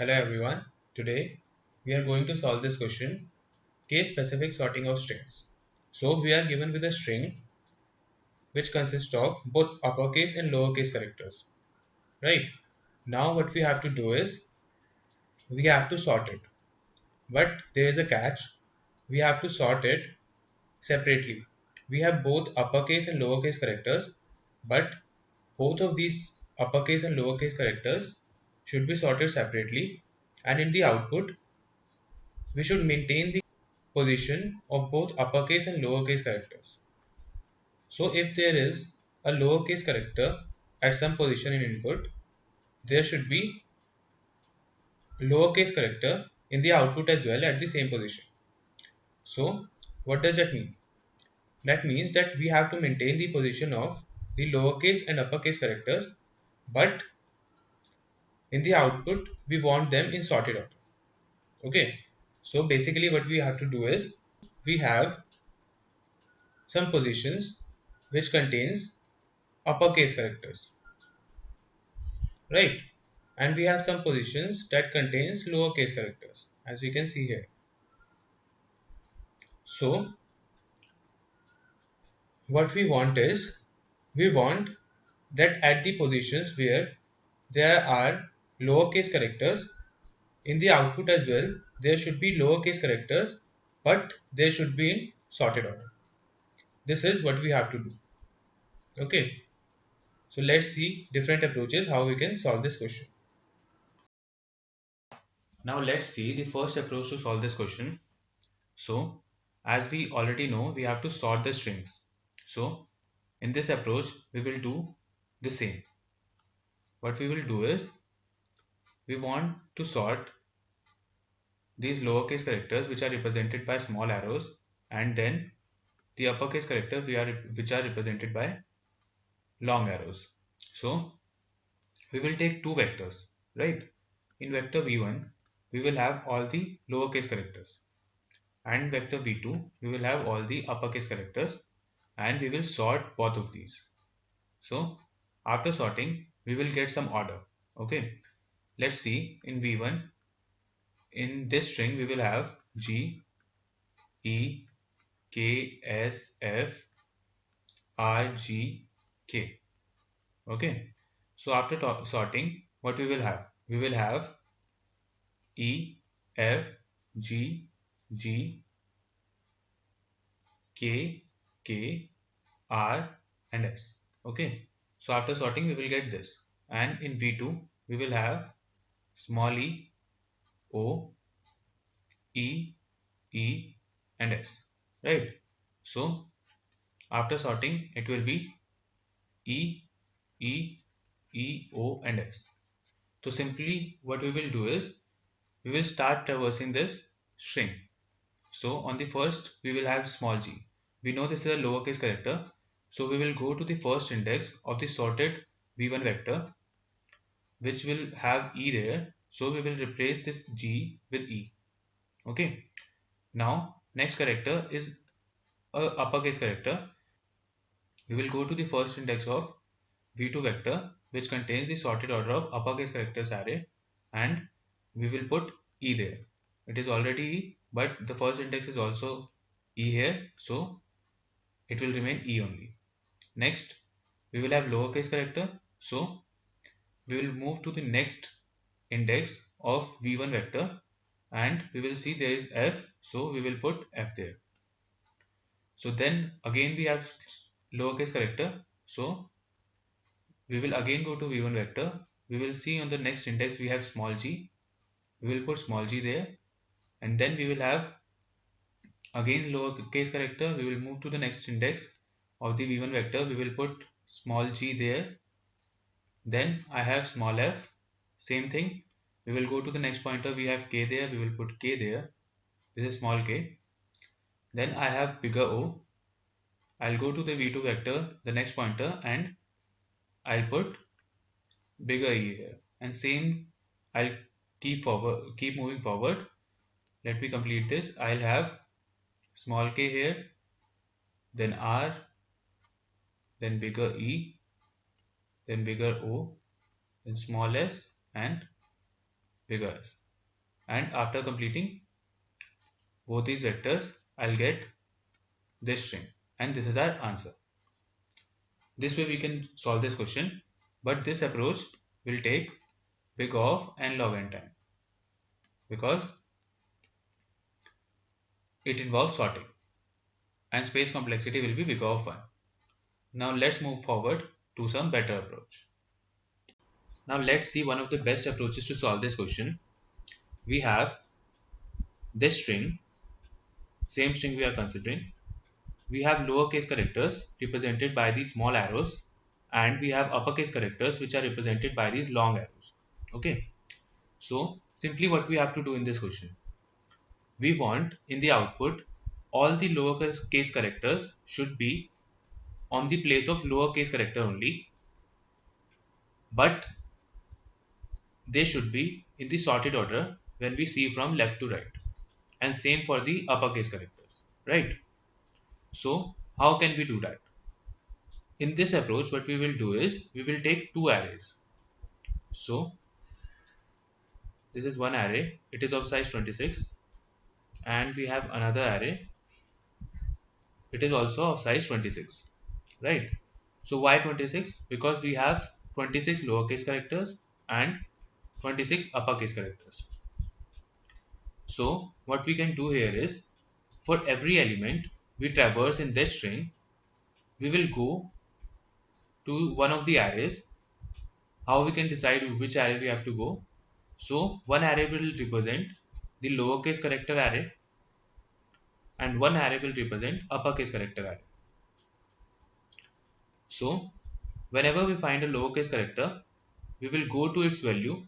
Hello everyone. Today we are going to solve this question, case specific sorting of strings. So we are given with a string which consists of both uppercase and lowercase characters. Right? Now what we have to do is we have to sort it. But there is a catch. We have to sort it separately. We have both uppercase and lowercase characters, but both of these uppercase and lowercase characters should be sorted separately, and in the output we should maintain the position of both uppercase and lowercase characters. So if there is a lowercase character at some position in input, there should be lowercase character in the output as well at the same position. So what does that mean? That means that we have to maintain the position of the lowercase and uppercase characters, but in the output we want them in sorted order. Okay. So basically what we have to do is we have some positions which contains uppercase characters, right? And we have some positions that contains lowercase characters, as we can see here. So what we want is we want that at the positions where there are lowercase characters, in the output as well there should be lowercase characters, but they should be in sorted order. This is what we have to do. Okay. So let's see different approaches how we can solve this question. Now let's see the first approach to solve this question. So as we already know, we have to sort the strings. So in this approach, we will do the same. What we will do is we want to sort these lowercase characters which are represented by small arrows, and then the uppercase characters which are represented by long arrows. So we will take two vectors, right? In vector v1, we will have all the lowercase characters, and vector v2, we will have all the uppercase characters, and we will sort both of these. So after sorting, we will get some order. Okay, let's see in v1, in this string we will have g, e, k, s, f, r, g, k. Okay, so after sorting, what we will have? We will have e, f, g, g, k, k, r, and s. Okay, so after sorting, we will get this. And in v2, we will have small e, o, E, E, and S, right? So after sorting, it will be E, E, E, O, and S. So simply what we will do is we will start traversing this string. So on the first, we will have small g. We know this is a lowercase character. So we will go to the first index of the sorted v1 vector, which will have E there. So we will replace this g with E. Okay. Now next character is a uppercase character. We will go to the first index of v2 vector, which contains the sorted order of uppercase characters array, and we will put e there. It is already e, but the first index is also e here, so it will remain e only. Next, we will have lowercase character, so we will move to the next index of v1 vector, and we will see there is f, so we will put f there. So then again we have lowercase character, so we will again go to v1 vector. We will see on the next index we have small g. We will put small g there, and then we will have again lowercase character. We will move to the next index of the v1 vector. We will put small g there. Then I have small f. Same thing. We will go to the next pointer. We have k there. We will put k there. This is small k. Then I have bigger O. I'll go to the v2 vector, the next pointer, and I'll put bigger E here. And same, I'll keep moving forward. Let me complete this. I'll have small k here, then R, then bigger E, then bigger O, then small s, and bigger s. And after completing both these vectors, I'll get this string. And this is our answer. This way we can solve this question, but this approach will take big O and log n time because it involves sorting and space complexity will be big O of 1. Now let's move forward to some better approach. Now let's see one of the best approaches to solve this question. We have this string, same string we are considering. We have lowercase characters represented by these small arrows, and we have uppercase characters which are represented by these long arrows. Okay, so simply what we have to do in this question, we want in the output all the lowercase characters should be on the place of lowercase character only, but they should be in the sorted order when we see from left to right, and same for the uppercase characters, right? So how can we do that? In this approach, what we will do is we will take two arrays. So this is one array, it is of size 26, and we have another array, it is also of size 26, right? So why 26? Because we have 26 lowercase characters and 26 uppercase characters. So what we can do here is for every element we traverse in this string, we will go to one of the arrays. How we can decide which array we have to go? So one array will represent the lowercase character array and one array will represent uppercase character array. So whenever we find a lowercase character, we will go to its value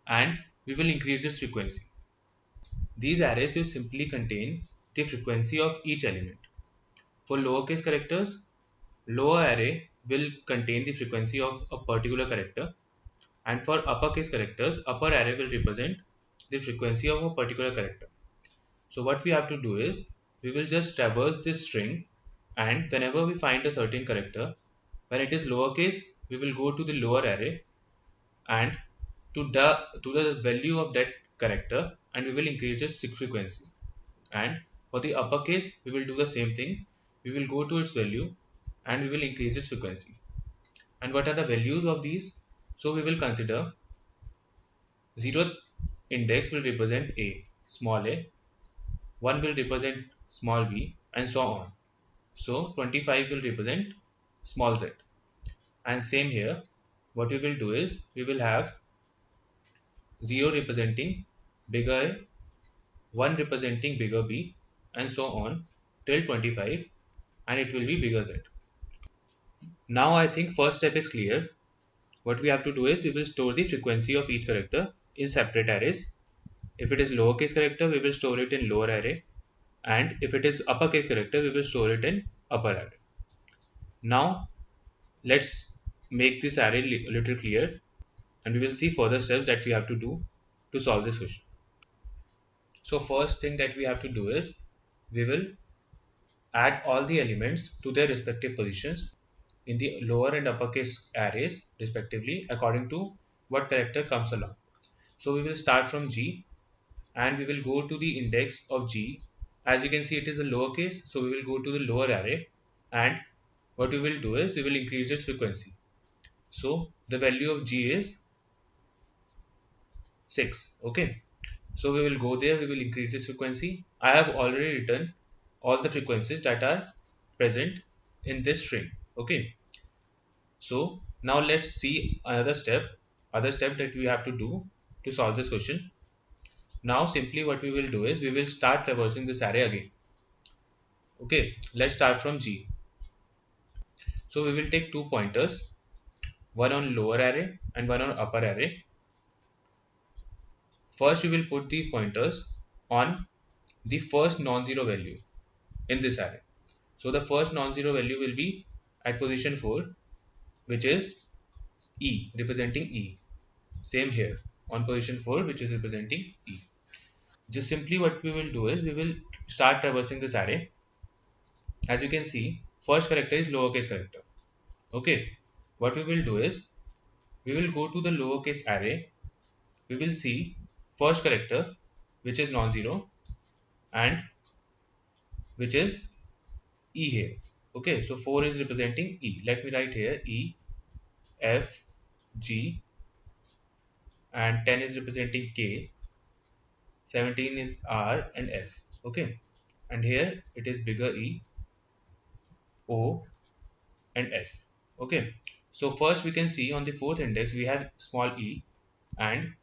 and we will increase its frequency. These arrays will simply contain the frequency of each element. For lowercase characters, lower array will contain the frequency of a particular character, and for uppercase characters, upper array will represent the frequency of a particular character. So what we have to do is we will just traverse this string, and whenever we find a certain character, when it is lowercase, we will go to the lower array and to the value of that character, and we will increase its frequency. And for the uppercase, we will do the same thing. We will go to its value and we will increase its frequency. And what are the values of these? So we will consider 0th index will represent a, small a, 1 will represent small b, and so on. So 25 will represent small z. And same here, what we will do is we will have 0 representing bigger a, 1 representing bigger b, and so on till 25, and it will be bigger z. Now I think first step is clear. What we have to do is we will store the frequency of each character in separate arrays. If it is lowercase character, we will store it in lower array, and if it is uppercase character, we will store it in upper array. Now let's make this array a little clear, and we will see further steps that we have to do to solve this question. So first thing that we have to do is we will add all the elements to their respective positions in the lower and uppercase arrays respectively according to what character comes along. So we will start from G and we will go to the index of G. As you can see, it is a lowercase, so we will go to the lower array, and what we will do is we will increase its frequency. So the value of G is 6. Okay, so we will go there, we will increase its frequency. I have already written all the frequencies that are present in this string. Okay, so now let's see other step that we have to do to solve this question. Now simply what we will do is we will start traversing this array again. Okay, let's start from G. So we will take two pointers, one on lower array and one on upper array. First we will put these pointers on the first non-zero value in this array. So the first non-zero value will be at position 4, which is E, representing E. Same here on position 4, which is representing E. Just simply what we will do is we will start traversing this array. As you can see, first character is lowercase character. Okay, what we will do is we will go to the lowercase array. We will see first character which is non-zero and which is E here. Okay, so 4 is representing E. Let me write here E, F, G, and 10 is representing K, 17 is R and S. Okay, and here it is bigger E, O, and S. Okay, so first we can see on the fourth index we have small e, and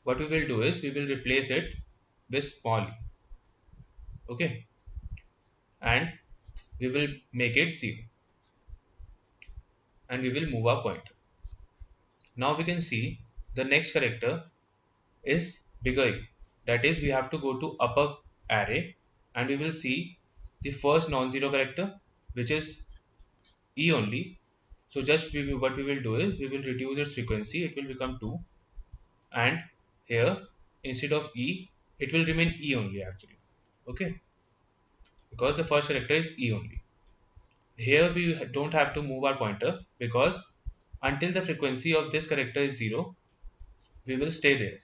what we will do is we will replace it with small e. Okay, and we will make it 0 and we will move our pointer. Now we can see the next character is bigger e. That is, we have to go to upper array and we will see the first non-zero character which is e only. So just what we will do is we will reduce its frequency. It will become 2, and here instead of e it will remain e only actually. Okay, because the first character is e only. Here we don't have to move our pointer because until the frequency of this character is 0 we will stay there,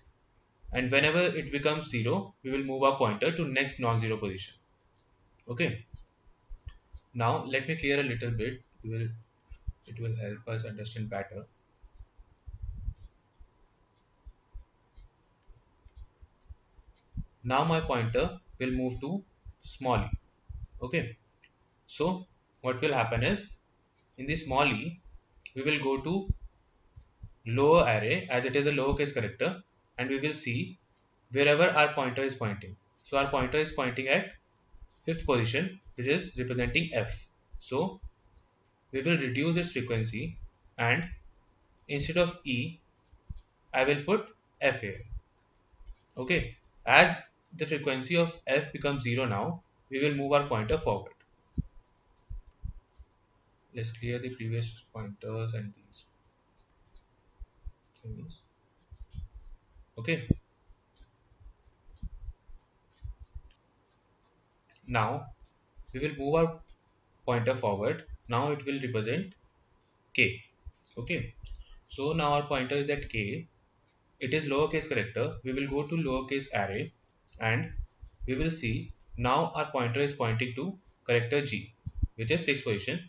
and whenever it becomes 0 we will move our pointer to next non-zero position. Okay, now let me clear a little bit. It will help us understand better. Now my pointer will move to small e. Okay, so what will happen is in the small e we will go to lower array as it is a lowercase character, and we will see wherever our pointer is pointing. So our pointer is pointing at fifth position which is representing F. So we will reduce its frequency, and instead of E I will put F here. Okay, as the frequency of F becomes 0 now we will move our pointer forward. Let's clear the previous pointers and these things. Okay, now we will move our pointer forward. Now it will represent K. Okay, so now our pointer is at K. It is lowercase character. We will go to lowercase array and we will see now our pointer is pointing to character G, which is 6th position.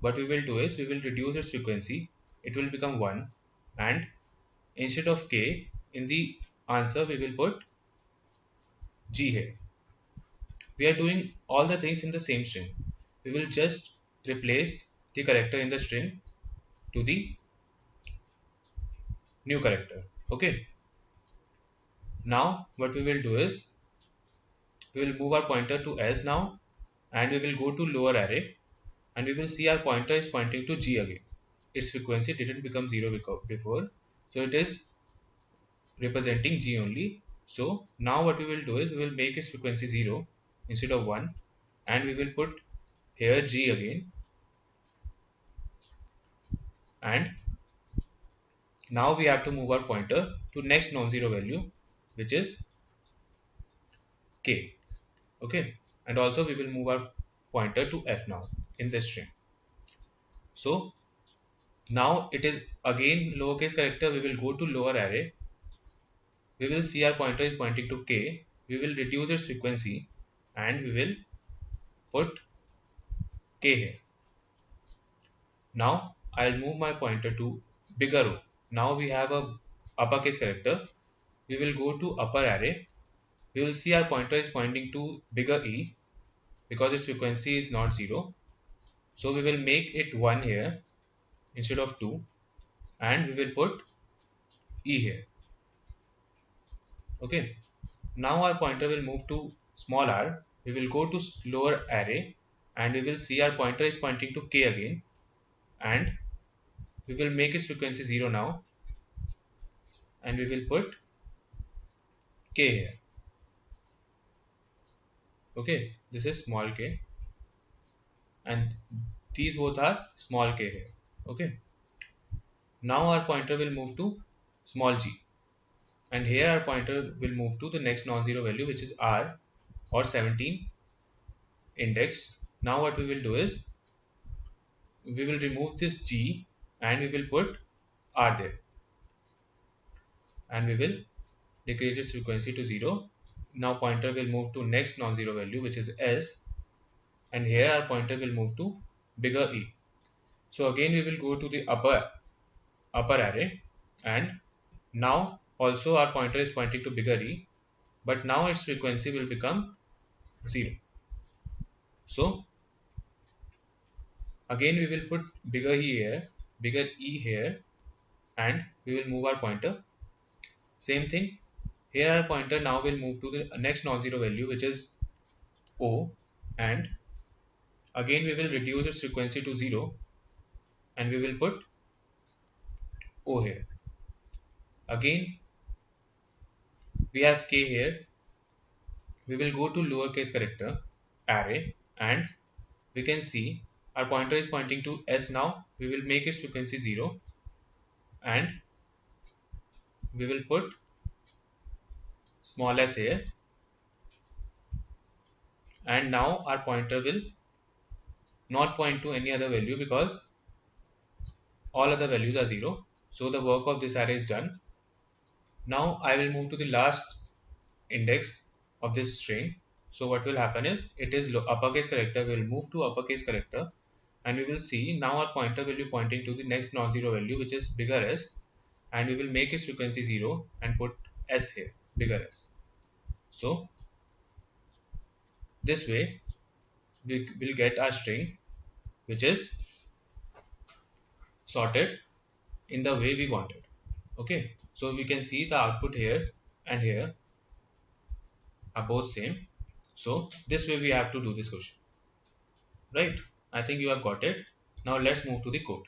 What we will do is we will reduce its frequency. It will become 1, and instead of K in the answer we will put G here. We are doing all the things in the same string. We will just replace the character in the string to the new character. Okay, now what we will do is we will move our pointer to S now, and we will go to lower array and we will see our pointer is pointing to G again. Its frequency didn't become 0 before, so it is representing G only. So now what we will do is we will make its frequency 0 instead of 1, and we will put here G again, and now we have to move our pointer to next non-zero value which is K. Okay, and also we will move our pointer to F now in this string. So now it is again lowercase character. We will go to lower array. We will see our pointer is pointing to K. We will reduce its frequency and we will put K here. Now I'll move my pointer to bigger O. Now we have a uppercase character. We will go to upper array. We will see our pointer is pointing to bigger E because its frequency is not 0. So we will make it 1 here instead of 2, and we will put E here. Okay. Now our pointer will move to small r. We will go to lower array and we will see our pointer is pointing to K again, and we will make its frequency 0 now, and we will put K here. Okay, this is small k, and these both are small k here. Okay, now our pointer will move to small g, and here our pointer will move to the next non-zero value which is r or 17 index. Now what we will do is we will remove this g and we will put r there, and we will decrease its frequency to 0. Now pointer will move to next non-zero value, which is s, and here our pointer will move to bigger E. So again we will go to the upper array, and now also our pointer is pointing to bigger E, but now its frequency will become 0. So again we will put bigger E here, and we will move our pointer. Same thing, here our pointer now will move to the next non-zero value, which is O, and again we will reduce its frequency to 0, and we will put O here. Again we have K here, we will go to lowercase character array, and we can see our pointer is pointing to S now. We will make its frequency 0, and we will put small s here, and now our pointer will not point to any other value because all other values are 0. So the work of this array is done. Now I will move to the last index of this string. So what will happen is, it is uppercase character, we will move to uppercase character, and we will see now our pointer will be pointing to the next non-zero value, which is bigger S, and we will make its frequency 0 and put S here, bigger S. So this way we will get our string which is sorted in the way we want it. Okay, so we can see the output here and here are both same. So this way we have to do this question, right? I think you have got it. Now let's move to the code.